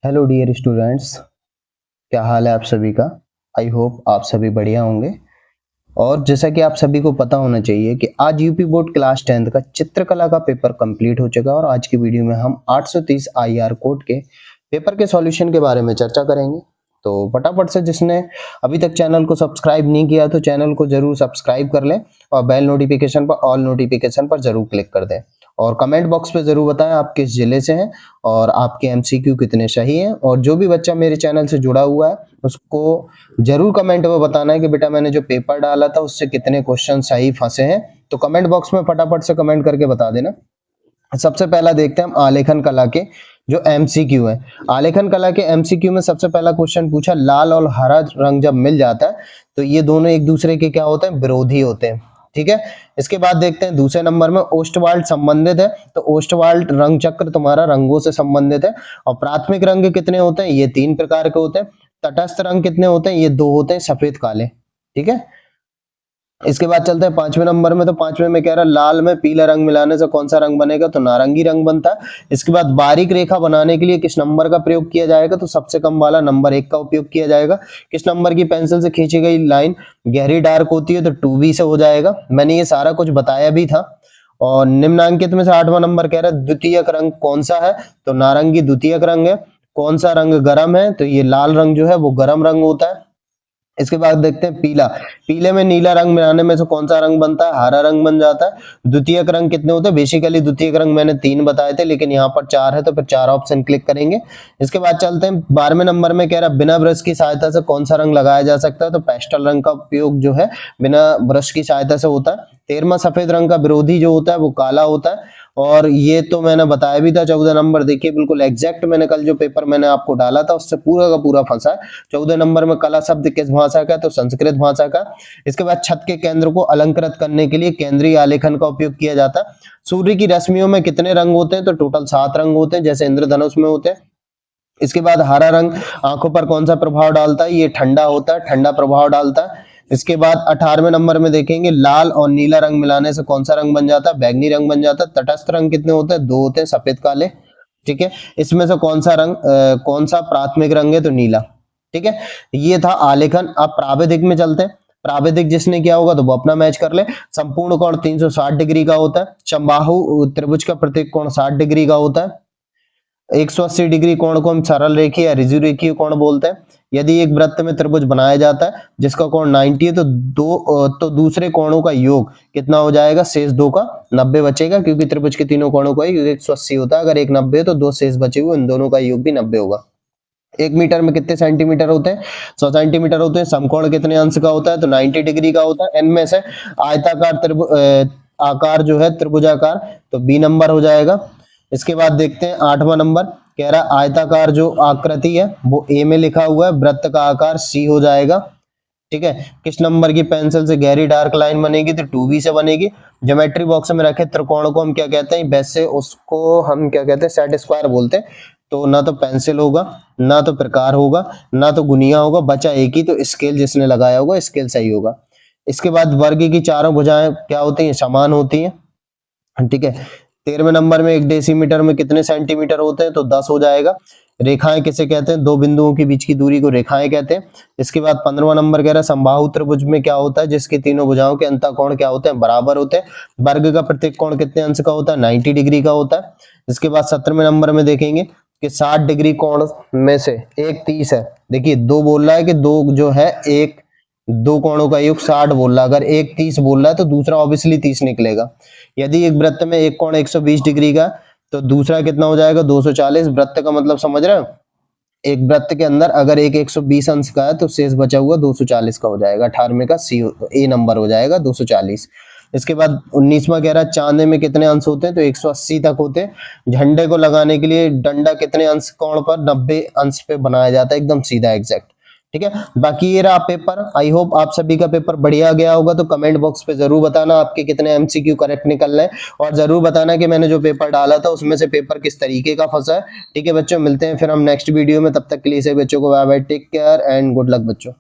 Hello dear students, क्या हाल है आप सभी का। आई होप आप सभी बढ़िया होंगे। और जैसा कि आप सभी को पता होना चाहिए कि आज यूपी बोर्ड क्लास 10th का चित्रकला का पेपर कंप्लीट हो चुका है और आज की वीडियो में हम 830 आईआर कोड के पेपर के सॉल्यूशन के बारे में चर्चा करेंगे। तो फटाफट से जिसने अभी तक चैनल को सब्सक्राइब नहीं किया तो चैनल को जरूर सब्सक्राइब कर लें और बेल नोटिफिकेशन पर ऑल नोटिफिकेशन पर जरूर क्लिक कर दें। और कमेंट बॉक्स पे जरूर बताएं आप किस जिले से हैं और आपके एमसीक्यू कितने सही हैं। और जो भी बच्चा मेरे चैनल से जुड़ा हुआ है उसको जरूर कमेंट में बताना है कि बेटा मैंने जो पेपर डाला था उससे कितने क्वेश्चन सही फंसे हैं। तो कमेंट बॉक्स में फटाफट से कमेंट करके बता देना। सबसे पहला देखते हैं हम आलेखन कला के जो एमसीक्यू है। आलेखन कला के एमसीक्यू में सबसे पहला क्वेश्चन पूछा, लाल और हरा रंग जब मिल जाता है तो ये दोनों एक दूसरे के क्या होते हैं, विरोधी होते हैं। ठीक है। इसके बाद देखते हैं दूसरे नंबर में ओस्टवाल्ड संबंधित है तो ओस्टवाल्ड रंग चक्र तुम्हारा रंगों से संबंधित है। और प्राथमिक रंग कितने होते हैं, ये 3 प्रकार के होते हैं। तटस्थ रंग कितने होते हैं, ये 2 होते हैं, सफेद काले। ठीक है। इसके बाद चलते हैं 5वें नंबर में। तो 5वें में कह रहा है लाल में पीला रंग मिलाने से कौन सा रंग बनेगा, तो नारंगी रंग बनता है। इसके बाद बारीक रेखा बनाने के लिए किस नंबर का प्रयोग किया जाएगा, तो सबसे कम वाला नंबर 1 का उपयोग किया जाएगा। किस नंबर की पेंसिल से खींची गई लाइन गहरी डार्क होती है, तो 2B से हो जाएगा। मैंने ये सारा कुछ बताया भी था। और निम्नांकित में से 8वां नंबर कह रहा है द्वितीयक रंग कौन सा है, तो नारंगी द्वितीयक रंग है। कौन सा रंग गर्म है, तो ये लाल रंग जो है वो गर्म रंग होता है। इसके बाद देखते हैं पीला, पीले में नीला रंग मिलाने में से कौन सा रंग बनता है, हरा रंग बन जाता है। द्वितीयक रंग कितने होते हैं, बेसिकली द्वितीयक रंग मैंने 3 बताए थे लेकिन यहाँ पर 4 है तो फिर 4 ऑप्शन क्लिक करेंगे। इसके बाद चलते हैं 12वें नंबर में कह रहा है बिना ब्रश की सहायता से कौन सा रंग लगाया जा सकता है, तो पेस्टल रंग का उपयोग जो है बिना ब्रश की सहायता से होता है। 13वां सफेद रंग का विरोधी जो होता है वो काला होता है। और ये तो मैंने बताया भी था। 14 नंबर देखिए बिल्कुल एग्जैक्ट मैंने कल जो पेपर मैंने आपको डाला था उससे पूरा का पूरा फंसा है। 14 नंबर में कला शब्द किस भाषा का है, तो संस्कृत भाषा का। इसके बाद छत के केंद्र को अलंकृत करने के लिए केंद्रीय आलेखन का उपयोग किया जाता है। सूर्य की रश्मियों में कितने रंग होते हैं, तो टोटल 7 रंग होते हैं जैसे इंद्रधनुष में होते हैं। इसके बाद हरा रंग आंखों पर कौन सा प्रभाव डालता है, ये ठंडा होता है, ठंडा प्रभाव डालता है। इसके बाद 18वें नंबर में देखेंगे लाल और नीला रंग मिलाने से कौन सा रंग बन जाता है, बैंगनी रंग बन जाता है। तटस्थ रंग कितने होते हैं, 2 होते हैं, सफेद काले। ठीक है। इसमें से कौन सा रंग कौन सा प्राथमिक रंग है, तो नीला। ठीक है। ये था आलेखन। अब प्राविधिक में चलते हैं। प्राविधिक जिसने किया होगा तो वो अपना मैच कर ले। संपूर्ण कोण 360 डिग्री का होता है। समबाहु त्रिभुज का प्रत्येक कोण 60 डिग्री का होता है। 180 डिग्री कोण को हम सरल रेखीय या ऋजु रेखीय कोण बोलते हैं। यदि एक वृत्त में त्रिभुज बनाया जाता है जिसका कोण 90 है तो दूसरे कोणों का योग कितना हो जाएगा, शेष 2 का 90 बचेगा क्योंकि त्रिभुज के तीनों कोणों का योग 180 होता है। अगर एक 90 है तो 2 शेष बचे हुए इन दोनों का योग भी 90 होगा। 1 मीटर में कितने सेंटीमीटर होते हैं, 100 सेंटीमीटर होते हैं। समकोण कितने अंश का होता है, तो 90 डिग्री का होता है। इनमें से आयताकार आकार जो है त्रिभुजाकार, तो बी नंबर हो जाएगा। इसके बाद देखते हैं 8वां नंबर कह रहा है आयताकार जो आकृति है वो ए में लिखा हुआ है, वृत्त का आकार सी हो जाएगा। ठीक है। किस नंबर की पेंसिल से गहरी डार्क लाइन बनेगी, तो 2B से बनेगी। ज्योमेट्री बॉक्स में रखे त्रिकोण को हम क्या कहते हैं, वैसे उसको हम क्या कहते हैं, सेट स्क्वायर बोलते हैं। तो ना तो पेंसिल होगा, ना तो प्रकार होगा, ना तो गुनिया होगा, बचा एक ही, तो स्केल जिसने लगाया होगा स्केल सही होगा। इसके बाद वर्ग की चारों भुजाएं क्या होती हैं, समान होती हैं। ठीक है। 13वें नंबर में 1 डेसीमीटर में कितने सेंटीमीटर होते हैं, तो 10 हो जाएगा। रेखाएं किसे कहते हैं, 2 बिंदुओं के बीच की दूरी को रेखाएं कहते हैं। इसके बाद 15वां नंबर कह रहा है समबाहु त्रिभुज में क्या होता है, जिसकी तीनों भुजाओं के अंतःकोण क्या होते हैं, बराबर होते हैं। वर्ग का प्रत्येक कोण कितने अंश का होता है, 90 डिग्री का होता है। इसके बाद 17वें नंबर में देखेंगे कि 60 डिग्री कोण में से एक 30 है। देखिए 2 बोल रहा है कि 2 जो है एक 2 कोणों का योग 60 बोल रहा है। अगर एक 30 बोल रहा है तो दूसरा ऑब्वियसली 30 निकलेगा। यदि एक वृत्त में एक कोण 120 डिग्री का तो दूसरा कितना हो जाएगा, 240। वृत्त का मतलब समझ रहे हो, एक वृत्त के अंदर अगर एक 120 अंश का है तो शेष बचा हुआ 240 का हो जाएगा। 18वें का सी ए नंबर हो जाएगा 240। इसके बाद 19वां कह रहा है चांदे में कितने अंश होते हैं, तो 180 तक होते हैं। झंडे को लगाने के लिए डंडा कितने अंश कोण पर, 90 अंश पे बनाया जाता है, एकदम सीधा एग्जैक्ट। ठीक है। बाकी ये रहा पेपर। आई होप आप सभी का पेपर बढ़िया गया होगा। तो कमेंट बॉक्स पे जरूर बताना आपके कितने एमसीक्यू करेक्ट निकल रहे हैं और जरूर बताना कि मैंने जो पेपर डाला था उसमें से पेपर किस तरीके का फंसा है। ठीक है बच्चों, मिलते हैं फिर हम नेक्स्ट वीडियो में। तब तक के लिए से बच्चों को bye bye, take care and good luck बच्चों।